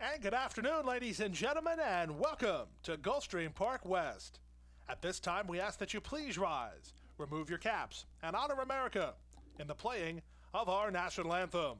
And good afternoon, ladies and gentlemen, and welcome to Gulfstream Park West. At this time, we ask that you please rise, remove your caps, and honor America in the playing of our national anthem.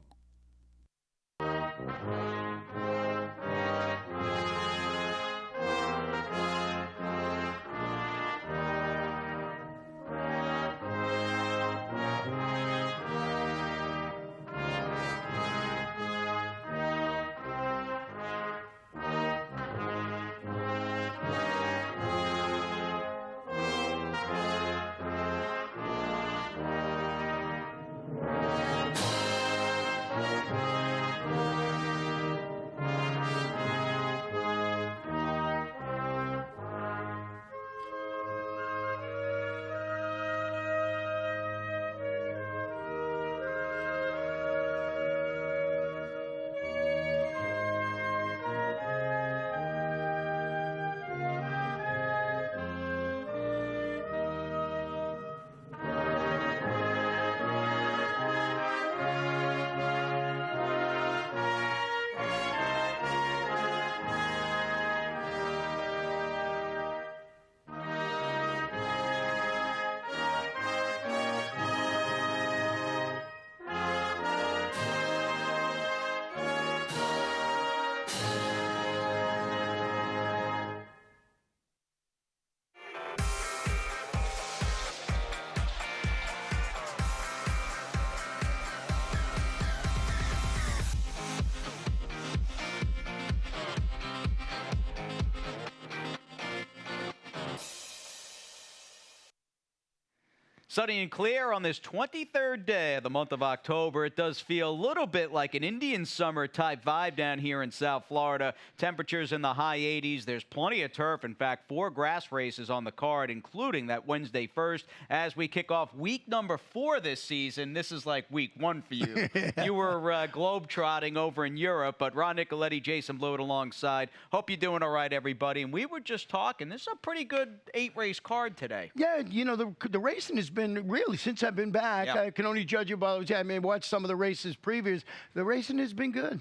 Sunny and clear on this 23rd day of the month of October. It does feel a little bit like an Indian summer type vibe down here in South Florida. Temperatures in the high 80s. There's plenty of turf. In fact, 4 grass races on the card, including that Wednesday first. As we kick off week number 4 this season, this is like week 1 for you. You were globe-trotting over in Europe, but Ron Nicoletti, Jason Blewett alongside. Hope you're doing all right, everybody. And we were just talking. This is a pretty good 8-race card today. Yeah, you know, the racing has been really, since I've been back, I can only judge you by, I mean, watch some of the races previous. The racing has been good.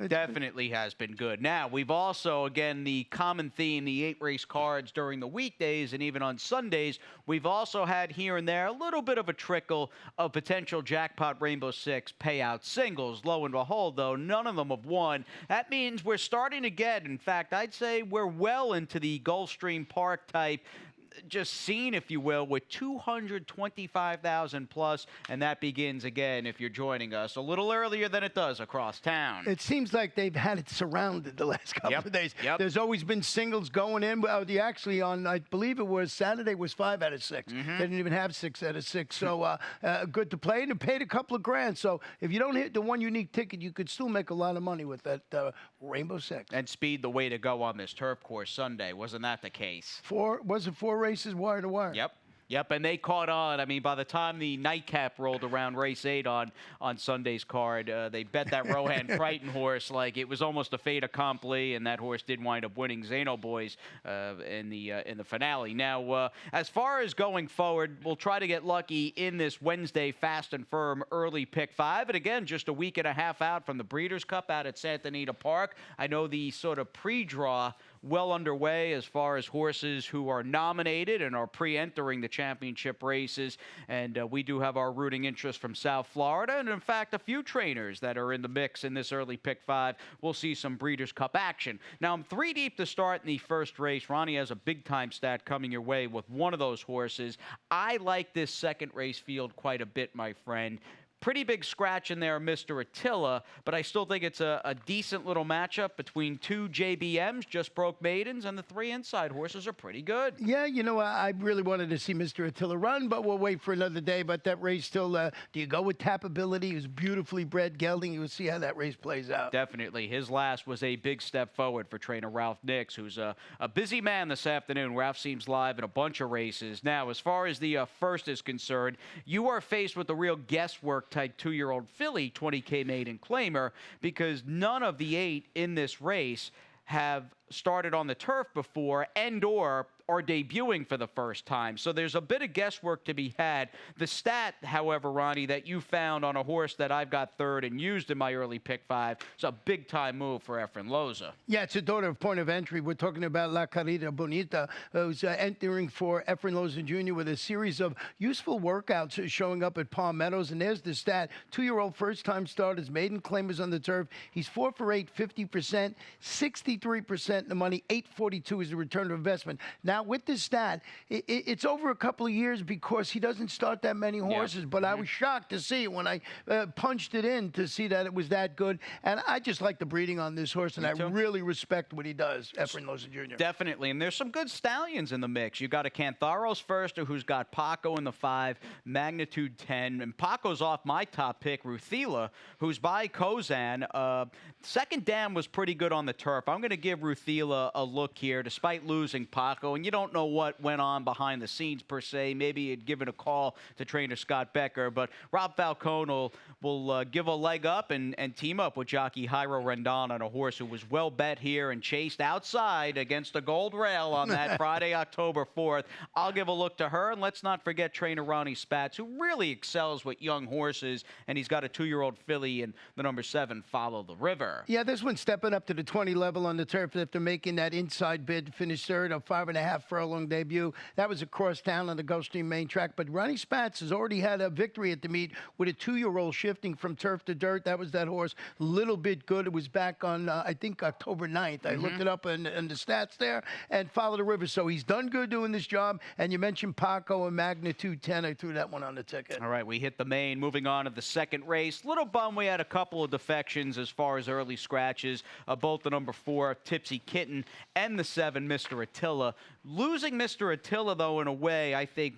Definitely has been good. Now, we've also, again, the common theme, the 8-race cards during the weekdays and even on Sundays, we've also had here and there a little bit of a trickle of potential jackpot Rainbow Six payout singles. Lo and behold, though, none of them have won. That means we're starting to get, in fact, I'd say we're well into the Gulfstream Park type just scene, if you will, with 225,000 plus, and that begins again if you're joining us a little earlier than it does across town. It seems like they've had it surrounded the last couple of days. There's always been singles going in. Actually, on, I believe it was Saturday, was 5 out of 6. They didn't even have 6 out of 6. So good to play, and it paid a couple of grand. So if you don't hit the one unique ticket, you could still make a lot of money with that Rainbow Six. And speed the way to go on this turf course Sunday. Wasn't that the case? Was it 4 races wire to wire? Yep, and they caught on. I mean, by the time the nightcap rolled around race 8 on Sunday's card, they bet that Rohan Crichton horse like it was almost a fait accompli, and that horse did wind up winning Zano Boys in the finale. Now, as far as going forward, we'll try to get lucky in this Wednesday fast and firm early pick 5. And again, just a week and a half out from the Breeders' Cup out at Santa Anita Park. I know the sort of pre-draw well underway as far as horses who are nominated and are pre-entering the championship races. And we do have our rooting interest from South Florida. And in fact, a few trainers that are in the mix in this early pick 5. We'll see some Breeders' Cup action. Now, I'm 3 deep to start in the first race. Ronnie has a big-time stat coming your way with one of those horses. I like this second race field quite a bit, my friend. Pretty big scratch in there, Mr. Attila, but I still think it's a decent little matchup between 2 JBMs, just broke maidens, and the 3 inside horses are pretty good. Yeah, you know, I really wanted to see Mr. Attila run, but we'll wait for another day. But that race still, do you go with Tappability? He was beautifully bred gelding. You'll see how that race plays out. Definitely. His last was a big step forward for trainer Ralph Nix, who's a busy man this afternoon. Ralph seems live in a bunch of races. Now, as far as the first is concerned, you are faced with the real guesswork type 2-year-old filly, 20K maiden claimer, because none of the 8 in this race have started on the turf before and/or are debuting for the first time. So there's a bit of guesswork to be had. The stat, however, Ronnie, that you found on a horse that I've got third and used in my early pick 5, it's a big-time move for Efren Loza. Yeah, it's a daughter of point of entry. We're talking about La Carita Bonita, who's entering for Efren Loza Jr. with a series of useful workouts showing up at Palm Meadows. And there's the stat. 2-year-old first-time starters, maiden claimers on the turf. He's 4 for 8, 50%, 63% in the money, 842 is the return of investment. Now, with this stat, it's over a couple of years because he doesn't start that many horses, but I was shocked to see it when I punched it in to see that it was that good. And I just like the breeding on this horse, and I really respect what he does, Efren Loza Jr. Definitely, and there's some good stallions in the mix. You got a Cantharos Firster who's got Paco in the 5, Magnitude 10, and Paco's off my top pick, Ruthila, who's by Kozan. Second dam was pretty good on the turf. I'm going to give Ruthila a look here, despite losing Paco, and you don't know what went on behind the scenes per se. Maybe he'd given a call to trainer Scott Becker, but Rob Falcone will give a leg up and team up with jockey Jairo Rendon on a horse who was well bet here and chased outside against the gold rail on that Friday, October 4th. I'll give a look to her, and let's not forget trainer Ronnie Spatz, who really excels with young horses, and he's got a 2-year-old filly in the number 7, Follow the River. Yeah, this one's stepping up to the 20 level on the turf after making that inside bid to finish third, a 5.5 furlong debut. That was across town on the Gulfstream main track, but Ronnie Spatz has already had a victory at the meet with a 2-year-old shifting from turf to dirt. That was that horse, little bit good. It was back on, I think, October 9th. I looked it up in the stats there, and Follow the River. So he's done good doing this job, and you mentioned Paco and Magnitude 10. I threw that one on the ticket. All right, we hit the main. Moving on to the second race. Little bum we had a couple of defections as far as early scratches. Both the number 4, Tipsy Kitten, and the 7, Mr. Attila. Losing Mr. Attila, though, in a way, I think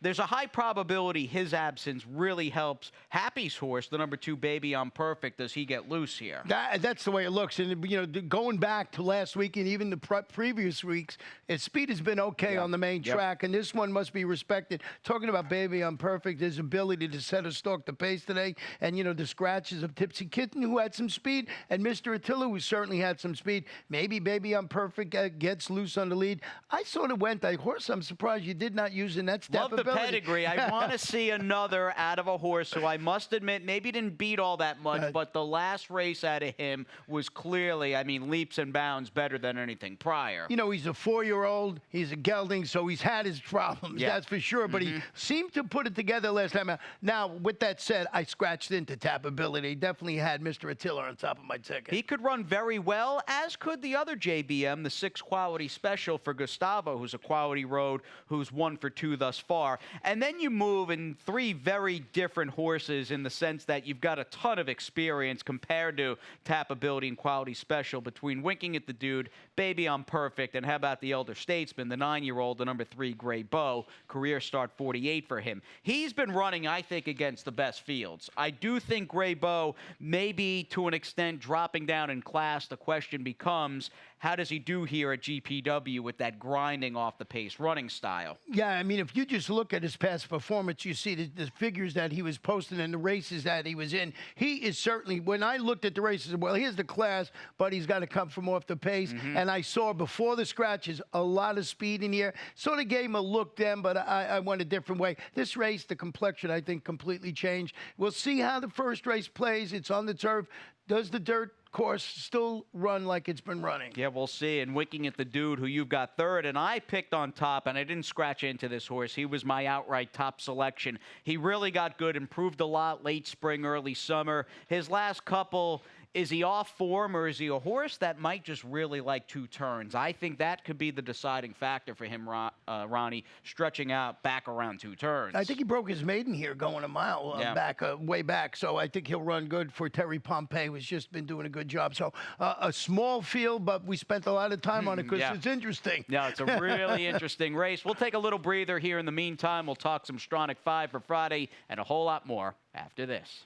there's a high probability his absence really helps Happy's horse, the number 2, Baby I'm Perfect. Does he get loose here? That's the way it looks. And, going back to last week and even the previous weeks, its speed has been okay on the main track, and this one must be respected. Talking about Baby I'm Perfect, his ability to set a stalk the pace today, and, the scratches of Tipsy Kitten, who had some speed, and Mr. Attila, who certainly had some speed. Maybe Baby I'm Perfect gets loose on the lead. I sort of went, horse, I'm surprised you did not use in that step Love the pedigree. I want to see another out of a horse who I must admit maybe didn't beat all that much, but the last race out of him was clearly, leaps and bounds better than anything prior. He's a 4-year-old. He's a gelding, so he's had his problems, that's for sure. But he seemed to put it together last time out. Now, with that said, I scratched into Tappability. Definitely had Mr. Attila on top of my ticket. He could run very well, as could the other JBM, the 6 Quality Special for Gustavo, who's a quality road, who's 1 for 2 thus far. And then you move in 3 very different horses in the sense that you've got a ton of experience compared to Tappability and Quality Special between Winking at the Dude, Baby I'm Perfect, and how about the Elder Statesman, the 9-year-old, the number 3 Gray Bow, career start 48 for him. He's been running, I think, against the best fields. I do think Gray Bow may be, to an extent, dropping down in class. The question becomes, how does he do here at GPW with that grinding off the pace running style? Yeah, if you just look at his past performance, you see the figures that he was posting and the races that he was in. He is certainly, when I looked at the races, well, here's the class, but he's got to come from off the pace. And I saw before the scratches a lot of speed in here. Sort of gave him a look then, but I went a different way. This race, the complexion, I think, completely changed. We'll see how the first race plays. It's on the turf. Does the dirt course still run like it's been running? Yeah, we'll see. And Winking at the Dude, who you've got third, and I picked on top, and I didn't scratch into this horse. He was my outright top selection. He really got good, improved a lot late spring, early summer. His last couple, is he off form, or is he a horse that might just really like 2 turns? I think that could be the deciding factor for him, Ronnie, stretching out back around 2 turns. I think he broke his maiden here going a mile back, way back. So I think he'll run good for Terry Pompey, who's just been doing a good job. So a small field, but we spent a lot of time on it because it's interesting. Yeah, it's a really interesting race. We'll take a little breather here in the meantime. We'll talk some Stronach 5 for Friday and a whole lot more after this.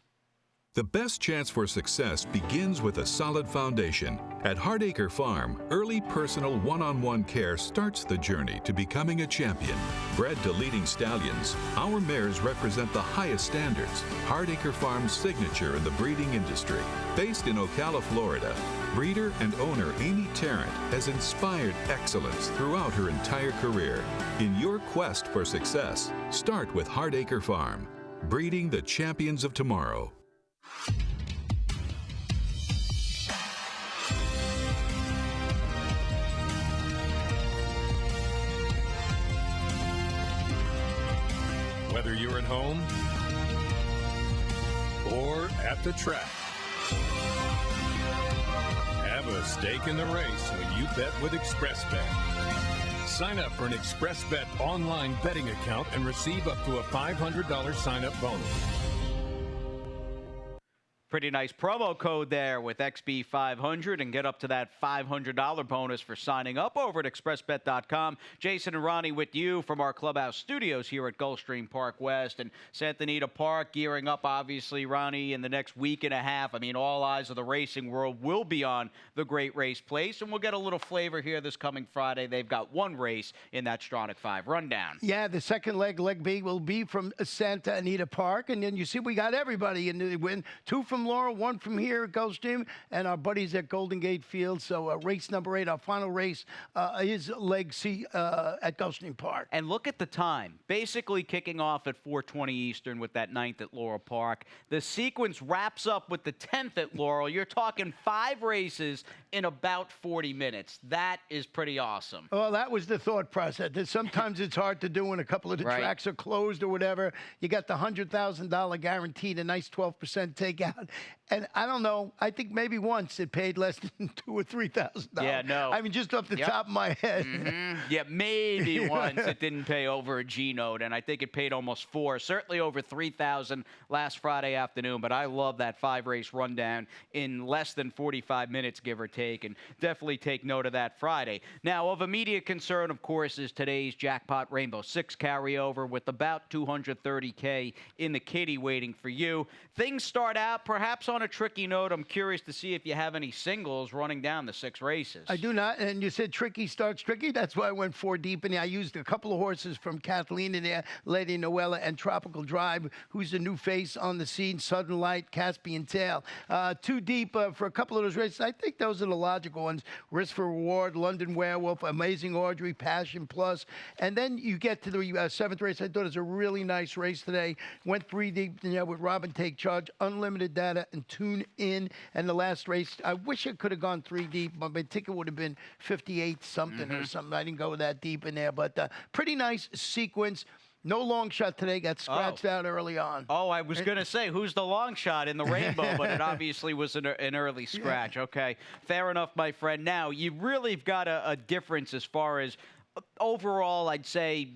The best chance for success begins with a solid foundation. At Hardacre Farm, early personal one-on-one care starts the journey to becoming a champion. Bred to leading stallions, our mares represent the highest standards. Hardacre Farm's signature in the breeding industry. Based in Ocala, Florida, breeder and owner Amy Tarrant has inspired excellence throughout her entire career. In your quest for success, start with Hardacre Farm, breeding the champions of tomorrow. Whether you're at home or at the track, have a stake in the race when you bet with ExpressBet. Sign up for an ExpressBet online betting account and receive up to a $500 sign-up bonus. Pretty nice promo code there with XB500 and get up to that $500 bonus for signing up over at expressbet.com. Jason and Ronnie with you from our clubhouse studios here at Gulfstream Park West and Santa Anita Park, gearing up, obviously, Ronnie, in the next week and a half. I mean, all eyes of the racing world will be on the Great Race Place, and we'll get a little flavor here this coming Friday. They've got one race in that Stronach 5 rundown. Yeah, the second leg, leg B, will be from Santa Anita Park, and then you see we got everybody in the win. Two from Laurel, one from here at Gulfstream, and our buddies at Golden Gate Field. So race number 8, our final race, is leg C at Gulfstream Park. And look at the time. Basically kicking off at 4:20 Eastern with that 9th at Laurel Park. The sequence wraps up with the 10th at Laurel. You're talking 5 races in about 40 minutes. That is pretty awesome. Well, that was the thought process. Sometimes it's hard to do when a couple of the tracks are closed or whatever. You got the $100,000 guaranteed, a nice 12% takeout. And I don't know. I think maybe once it paid less than $2,000 or $3,000. Yeah, no. I mean, just off the top of my head. Yeah, maybe once it didn't pay over a G note, and I think it paid almost 4, certainly over 3,000 last Friday afternoon. But I love that 5-race rundown in less than 45 minutes, give or take, and definitely take note of that Friday. Now, of immediate concern, of course, is today's Jackpot Rainbow 6 carryover with about $230K in the kitty waiting for you. Things start out perhaps on a tricky note. I'm curious to see if you have any singles running down the 6 races. I do not. And you said tricky starts tricky. That's why I went 4 deep in there. I used a couple of horses from Kathleen in there, Lady Noella and Tropical Drive, who's the new face on the scene, Southern Light, Caspian Tail. 2 deep for a couple of those races. I think those are the logical ones. Risk for Reward, London Werewolf, Amazing Audrey, Passion Plus. And then you get to the 7th race. I thought it was a really nice race today. Went 3 deep in there with Robin Take Charge, Unlimited Data, and Tune In. And the last race, I wish I could have gone 3 deep, but my ticket would have been 58-something or something. I didn't go that deep in there, but pretty nice sequence. No long shot today. Got scratched out early on. Oh, I was going to say, who's the long shot in the rainbow? But it obviously was an early scratch. Yeah. Okay, fair enough, my friend. Now, you really have got a difference as far as overall, I'd say,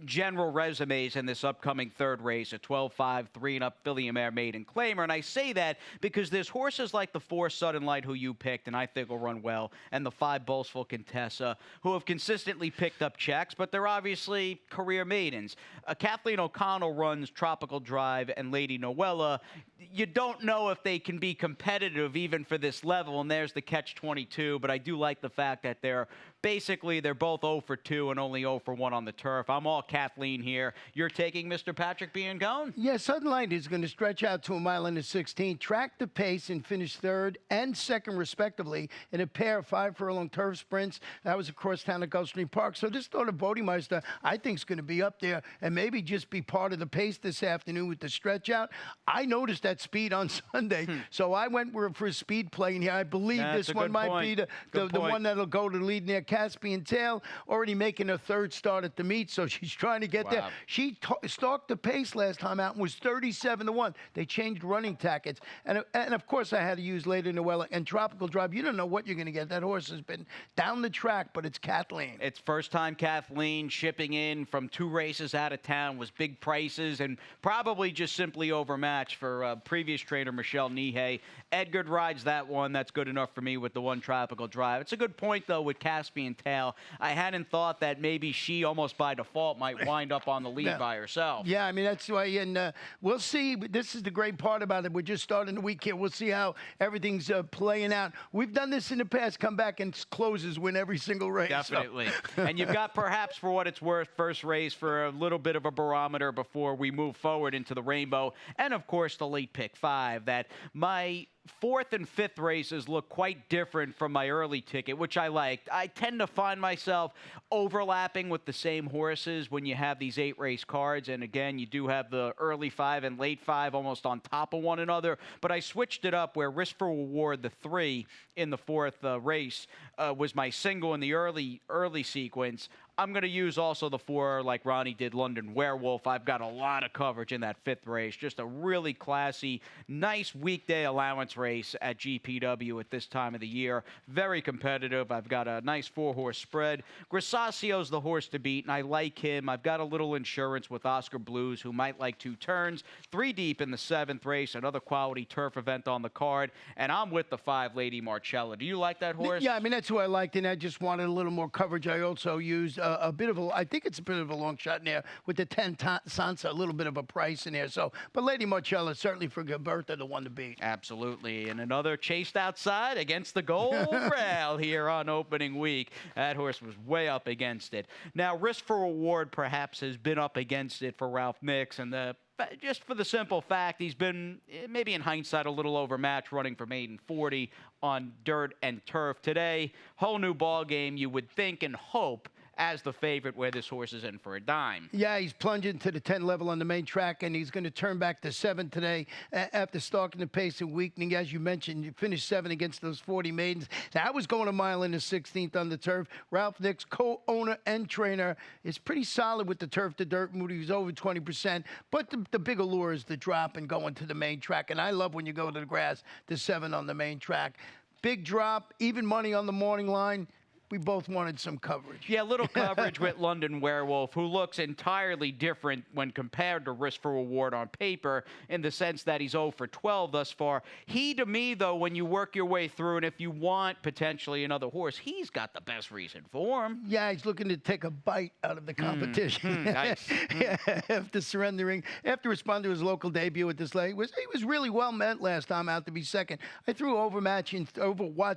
general resumes in this upcoming 3rd race, a 12-5, 3-and-up filly and mare maiden claimer. And I say that because there's horses like the 4 Sudden Light, who you picked, and I think will run well, and the 5 Boastful Contessa, who have consistently picked up checks, but they're obviously career maidens. Kathleen O'Connell runs Tropical Drive and Lady Noella. You don't know if they can be competitive even for this level, and there's the catch-22, but I do like the fact that they're both 0 for 2 and only 0 for 1 on the turf. I'm all Kathleen here. You're taking Mr. Patrick Biancone? Yeah, Southern Light is going to stretch out to 1:16, track the pace and finish 3rd and 2nd respectively in a pair of 5 furlong turf sprints. That was across town at Gulfstream Park. So this thought of Bodemeister, I think, is going to be up there and maybe just be part of the pace this afternoon with the stretch out. I noticed that speed on Sunday, so I went for a speed play in here. I believe this one might be the one that'll go to lead near Caspian Tail, already making her 3rd start at the meet, so she's trying to get there. She stalked the pace last time out and was 37-1. They changed running tactics. And of course, I had to use Lady Noella and Tropical Drive. You don't know what you're going to get. That horse has been down the track, but it's Kathleen. It's first time Kathleen shipping in from 2 races out of town, was big prices, and probably just simply overmatched for previous trainer Michelle Nihei. Edgar rides that one. That's good enough for me with the 1 Tropical Drive. It's a good point, though, with Caspian Tail. I hadn't thought that maybe she almost by default result, might wind up on the lead by herself. Yeah, I mean, that's why, and we'll see. This is the great part about it. We're just starting the week here. We'll see how everything's playing out. We've done this in the past, come back and closes, win every single race. Definitely. And you've got, perhaps for what it's worth, first race for a little bit of a barometer before we move forward into the Rainbow. And, of course, the late pick 5, that my fourth and fifth races look quite different from my early ticket, which I liked. I tend to find myself overlapping with the same horses when you have these 8-race cards. And again, you do have the early 5 and late 5 almost on top of one another. But I switched it up where Risk for Reward, the 3 in the fourth race, was my single in the early sequence. I'm going to use also the 4 like Ronnie did, London Werewolf. I've got a lot of coverage in that 5th race. Just a really classy, nice weekday allowance race at GPW at this time of the year. Very competitive. I've got a nice 4-horse spread. Grisacio's the horse to beat, and I like him. I've got a little insurance with Oscar Blues, who might like 2 turns. 3 deep in the 7th race, another quality turf event on the card. And I'm with the 5, Lady Marcella. Do you like that horse? Yeah, I mean, that's who I liked, and I just wanted a little more coverage. I also used a bit of a, I think it's a bit of a long shot in there with the 10 Sansa, a little bit of a price in there. So, but Lady Marcella, certainly for Gilberta, the one to beat. Absolutely. And another chased outside against the gold rail here on opening week. That horse was way up against it. Now, Risk for Reward perhaps has been up against it for Ralph Nix, and just for the simple fact he's been, maybe in hindsight, a little overmatched running for maiden 40 on dirt and turf. Today, whole new ball game, you would think and hope, as the favorite where this horse is in for a dime. Yeah, he's plunging to the 10 level on the main track, and he's going to turn back to 7 today after stalking the pace and weakening. As you mentioned, you finished 7 against those 40 maidens. That was going a mile in the 16th on the turf. Ralph Nix, co-owner and trainer, is pretty solid with the turf to dirt mood. He was over 20%, but the big allure is the drop and going to the main track, and I love when you go to the grass to 7 on the main track. Big drop, even money on the morning line. We both wanted some coverage. Yeah, little coverage with London Werewolf, who looks entirely different when compared to Risk for Reward on paper, in the sense that he's 0 for 12 thus far. He, to me, though, when you work your way through, and if you want potentially another horse, he's got the best reason for him. Yeah, he's looking to take a bite out of the competition. Nice. Yeah, after surrendering, after responding to his local debut at this leg, he was really well met last time out to be second. I threw Overwatch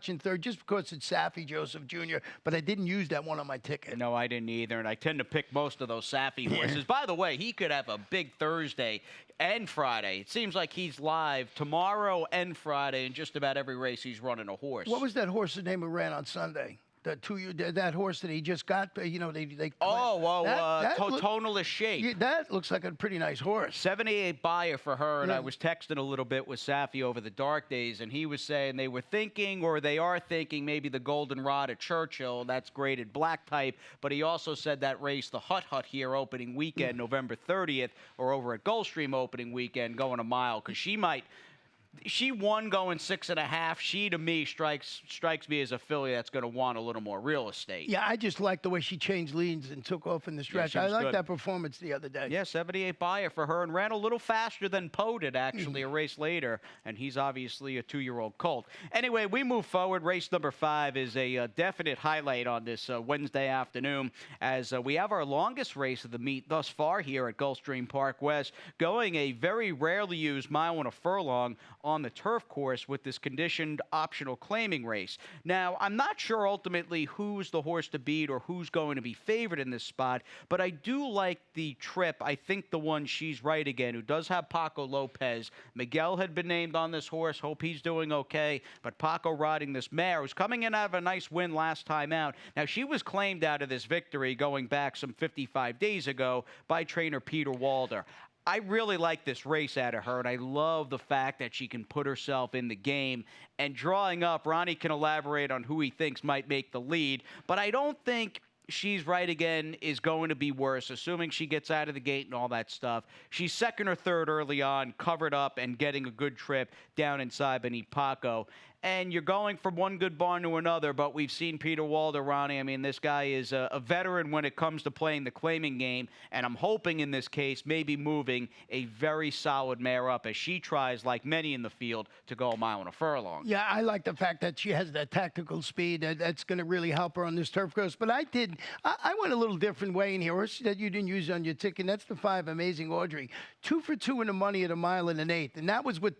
in third just because it's Safi Joseph Jr., but I didn't use that one on my ticket. No, I didn't either, and I tend to pick most of those Safi horses. By the way, he could have a big Thursday and Friday. It seems like he's live tomorrow and Friday in just about every race he's running a horse. What was that horse's name who ran on Sunday? That horse that he just got, they Tonalist Shape. Yeah, that looks like a pretty nice horse. 78 buyer for her, and I was texting a little bit with Safi over the dark days, and he was saying they were thinking, or they are thinking, maybe the Golden Rod at Churchill. That's graded black type, but he also said that race, the Hut Hut here opening weekend, November 30th, or over at Gulfstream opening weekend, going a mile, because she won going 6.5. She, to me, strikes me as a filly that's going to want a little more real estate. Yeah, I just like the way she changed leads and took off in the stretch. Yeah, I liked that performance the other day. Yeah, 78 buyer for her, and ran a little faster than Poe did, actually, a race later, and he's obviously a 2-year-old colt. Anyway, we move forward. Race number 5 is a definite highlight on this Wednesday afternoon, as we have our longest race of the meet thus far here at Gulfstream Park West, going a very rarely used mile and a furlong on the turf course with this conditioned optional claiming race. Now, I'm not sure ultimately who's the horse to beat or who's going to be favored in this spot, but I do like the trip. I think the one She's Right Again, who does have Paco Lopez. Miguel had been named on this horse. Hope he's doing okay. But Paco riding this mare, who's coming in out of a nice win last time out. Now, she was claimed out of this victory going back some 55 days ago by trainer Peter Walder. I really like this race out of her, and I love the fact that she can put herself in the game. And drawing up, Ronnie can elaborate on who he thinks might make the lead, but I don't think She's Right Again is going to be worse, assuming she gets out of the gate and all that stuff. She's second or third early on, covered up and getting a good trip down inside beneath Paco. and you're going from one good barn to another. But we've seen Peter Walder, Ronnie. I mean, this guy is a veteran when it comes to playing the claiming game, and I'm hoping in this case maybe moving a very solid mare up as she tries, like many in the field, to go a mile and a furlong. Yeah, I like the fact that she has that tactical speed. That's going to really help her on this turf course. But I went a little different way in here. Horse that you didn't use on your ticket. That's the 5 Amazing Audrey. 2 for 2 in the money at a mile and an eighth. And that was what,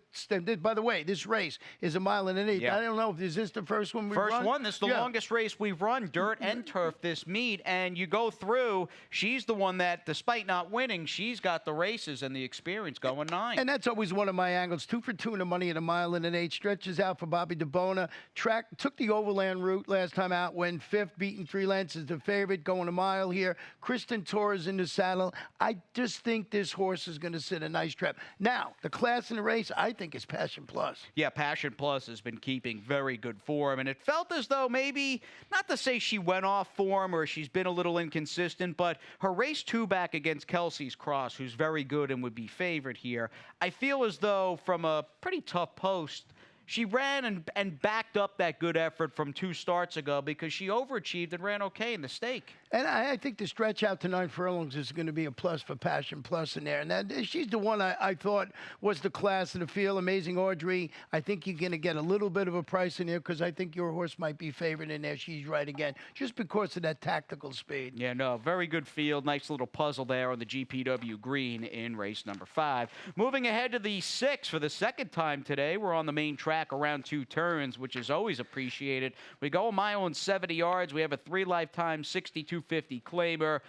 by the way, this race is a mile and an eighth. Yeah. I don't know if is this the first one we've run? First one. This is the longest race we've run, dirt and turf, this meet. And you go through, she's the one that, despite not winning, she's got the races and the experience going 9. And that's always one of my angles. 2 for 2 in the money at a mile and an eighth. Stretches out for Bobby DeBona. Took the overland route last time out, went 5th, beaten 3 lengths as the favorite, going a mile here. Kristen Torres in the saddle. I just think this horse is going to sit a nice trap. Now, the class in the race, I think, is Passion Plus. Yeah, Passion Plus has been keeping very good form, and it felt as though maybe, not to say she went off form or she's been a little inconsistent, but her race 2 back against Kelsey's Cross, who's very good and would be favored here, I feel as though from a pretty tough post, she ran and backed up that good effort from 2 starts ago because she overachieved and ran okay in the stake. And I think the stretch out to 9 furlongs is going to be a plus for Passion Plus in there. And she's the one I thought was the class of the field. Amazing Audrey. I think you're going to get a little bit of a price in there because I think your horse might be favored in there. She's right again, just because of that tactical speed. Yeah, no, very good field. Nice little puzzle there on the GPW green in race number 5. Moving ahead to the 6 for the second time today. We're on the main track around 2 turns, which is always appreciated. We go a mile and 70 yards. We have a 3 lifetime 62.50 claimer.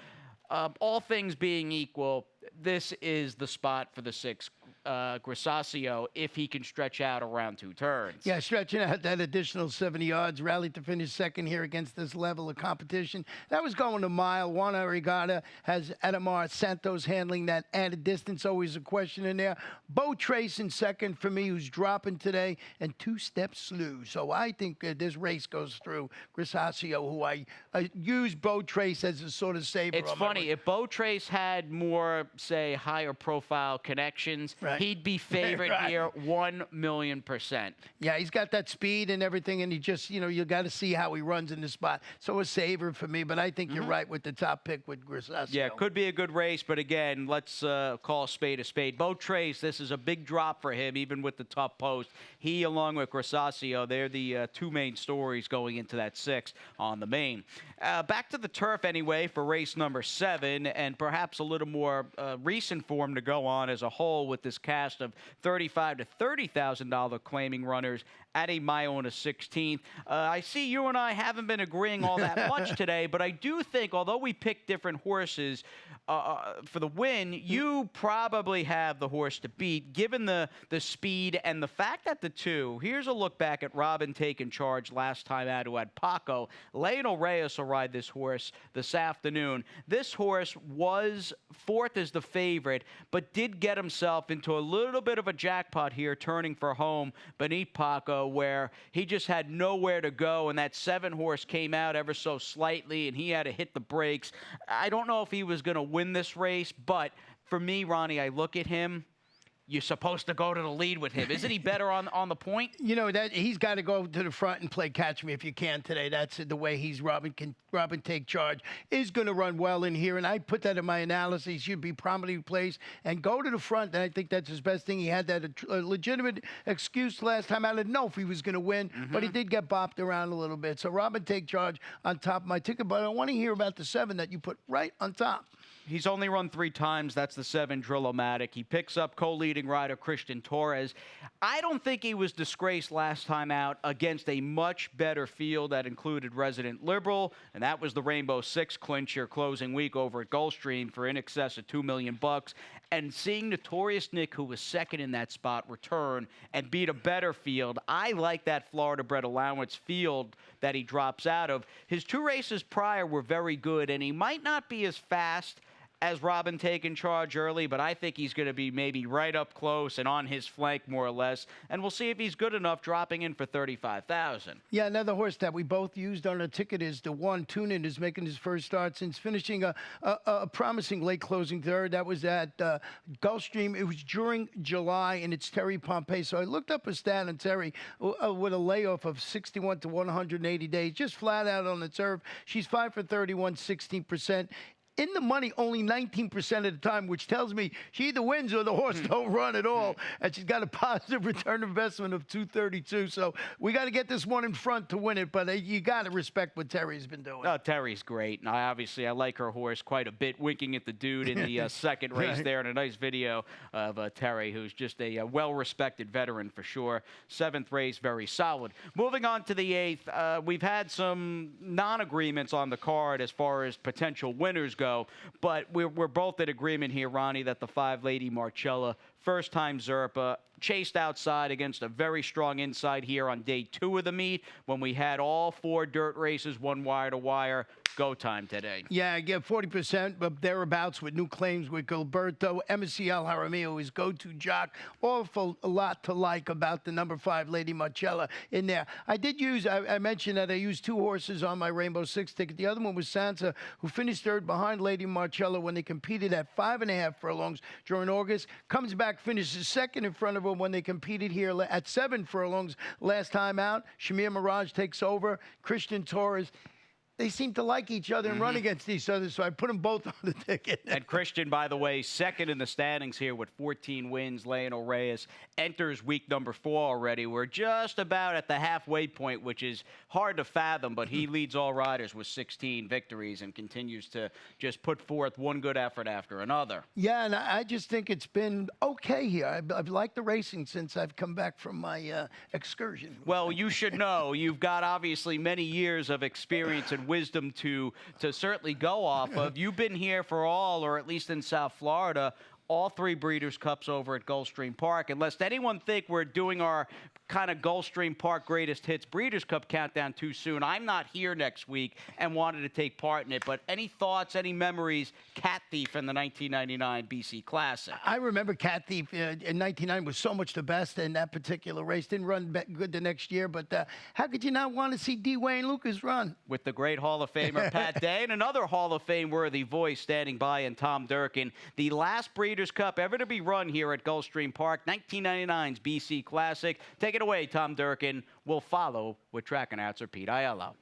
All things being equal, this is the spot for the 6 Grisasio if he can stretch out around 2 turns. Yeah, stretching out that additional 70 yards, rallied to finish second here against this level of competition. That was going a mile. Juana Regatta has Adamar Santos handling that added distance, always a question in there. Bo Trace in second for me, who's dropping today, and 2 steps slew. So I think this race goes through Grisasio, who I use Bo Trace as a sort of saver. It's funny, if Bo Trace had more, say, higher profile connections, right, he'd be favored right here 1,000,000%. Yeah, he's got that speed and everything, and he just, you got to see how he runs in the spot. So a saver for me, but I think you're right with the top pick with Grisasio. Yeah, could be a good race, but again, let's call a spade a spade. Bo Trace, this is a big drop for him, even with the tough post. He, along with Grisasio, they're the 2 main stories going into that 6 on the main. Back to the turf anyway for race number 7, and perhaps a little more recent form to go on as a whole with this cast of $35,000 to $30,000 claiming runners at a mile and a 16th. I see you and I haven't been agreeing all that much today, but I do think, although we picked different horses for the win, you probably have the horse to beat, given the speed and the fact that the 2, here's a look back at Robin taking charge last time out, who had Paco. Lionel Reyes will ride this horse this afternoon. This horse was 4th as the favorite, but did get himself into a little bit of a jackpot here, turning for home beneath Paco, where he just had nowhere to go, and that 7 horse came out ever so slightly, and he had to hit the brakes. I don't know if he was going to win this race, but for me, Ronnie, I look at him. You're supposed to go to the lead with him. Isn't he better on the point? That he's got to go to the front and play catch me if you can today. That's the way Robin take charge. Is going to run well in here, and I put that in my analysis. He should be prominently placed and go to the front, and I think that's his best thing. He had that legitimate excuse last time. I didn't know if he was going to win, but he did get bopped around a little bit. So Robin take charge on top of my ticket, but I want to hear about the 7 that you put right on top. He's only run 3 times. That's the 7 Drill-O-Matic. He picks up co-leading rider Christian Torres. I don't think he was disgraced last time out against a much better field that included Resident Liberal, and that was the Rainbow 6 clincher closing week over at Gulfstream for in excess of $2 million. And seeing Notorious Nick, who was second in that spot, return and beat a better field, I like that Florida-bred allowance field that he drops out of. His 2 races prior were very good, and he might not be as fast as Robin taking charge early, but I think he's going to be maybe right up close and on his flank more or less. And we'll see if he's good enough dropping in for 35,000. Yeah, another horse that we both used on our ticket is the one. Tunin is making his first start since finishing a promising late closing third. That was at Gulfstream. It was during July, and it's Terry Pompey. So I looked up a stat on Terry with a layoff of 61 to 180 days, just flat out on the turf. She's 5 for 31, 16%. In the money only 19% of the time, which tells me she either wins or the horse don't run at all. And she's got a positive return investment of 232. So we got to get this one in front to win it. But you got to respect what Terry's been doing. Oh, Terry's great. And I like her horse quite a bit, winking at the dude in the second race there. And a nice video of Terry, who's just a well-respected veteran for sure. 7th race, very solid. Moving on to the 8th, we've had some non-agreements on the card as far as potential winners go. But we're both in agreement here, Ronnie, that the 5 Lady Marcella, first-time Zerpa, chased outside against a very strong inside here on day 2 of the meet when we had all 4 dirt races, 1 wire-to-wire. Go time today. Yeah, I get 40%, but thereabouts with new claims with Gilberto. MSCL Jaramillo, his go-to jock. Awful a lot to like about the number 5 Lady Marcella in there. I did use, I mentioned that I used 2 horses on my Rainbow Six ticket. The other one was Sansa, who finished third behind Lady Marcella when they competed at 5.5 furlongs during August. Comes back, finishes second in front of her when they competed here at 7 furlongs last time out. Shamir Mirage takes over. Christian Torres. They seem to like each other and run against each other, so I put them both on the ticket. And Christian, by the way, second in the standings here with 14 wins. Lionel Reyes enters week number 4 already. We're just about at the halfway point, which is hard to fathom, but he leads all riders with 16 victories and continues to just put forth one good effort after another. Yeah, and I just think it's been okay here. I've liked the racing since I've come back from my excursion. Well, you should know. You've got obviously many years of experience and wisdom to certainly go off of. You've been here for all, or at least in South Florida, all 3 Breeders' Cups over at Gulfstream Park. And lest anyone think we're doing our kind of Gulfstream Park Greatest Hits Breeders' Cup countdown too soon, I'm not here next week and wanted to take part in it. But any thoughts, any memories, Cat Thief in the 1999 BC Classic? I remember Cat Thief in 99 was so much the best in that particular race. Didn't run good the next year, but how could you not want to see D. Wayne Lucas run? With the great Hall of Famer Pat Day and another Hall of Fame-worthy voice standing by in Tom Durkin. The last Breeders' Cup ever to be run here at Gulfstream Park, 1999's BC Classic. Take it away, Tom Durkin. We'll follow with track announcer Pete Aiello.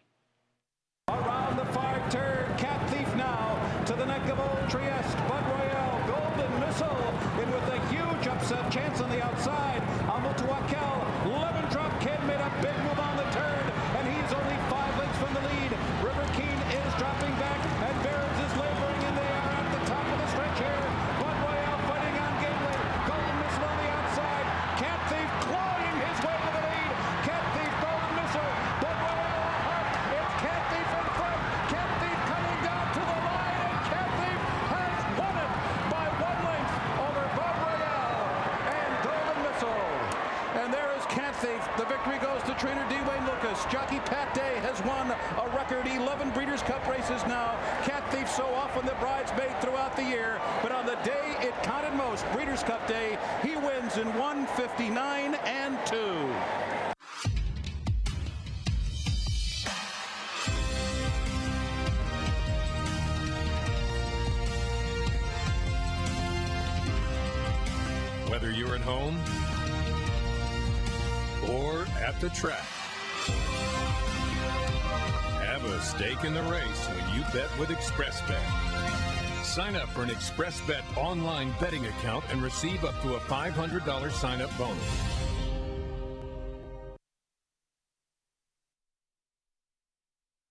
Around the far turn, Cat Thief now to the neck of Old Trieste. Bud Royale, Golden Missile in with a huge upset chance on the outside. Amutuakel, Lemon Drop Kid made a big move on the turn, and he's only 5 lengths from the lead. River Keen is dropping back, and Barons is laboring, and they are at the top of the stretch here. Bud Royale fighting on Gateway. Golden Missile on the outside. Cat Thief clawing his way to the lead. Cat Thief, Golden Missile. Bud Royale on hard. It's Cat Thief in front. Cat Thief coming down to the line, and Cat Thief has won it by 1 length over Bud Royale and Golden Missile. And there is Cat Thief. The victory goes to trainer D. Wayne Lucas. Jockey Pat Day has won a record 11 Breeders' Cup races now. Cat Thief so often the bridesmaid throughout the year, but on the day it counted most, Breeders' Cup Day, he wins in 1:59 and 2. Whether you're at home or at the track, have a stake in the race when you bet with ExpressBet. Sign up for an ExpressBet online betting account and receive up to a $500 sign-up bonus.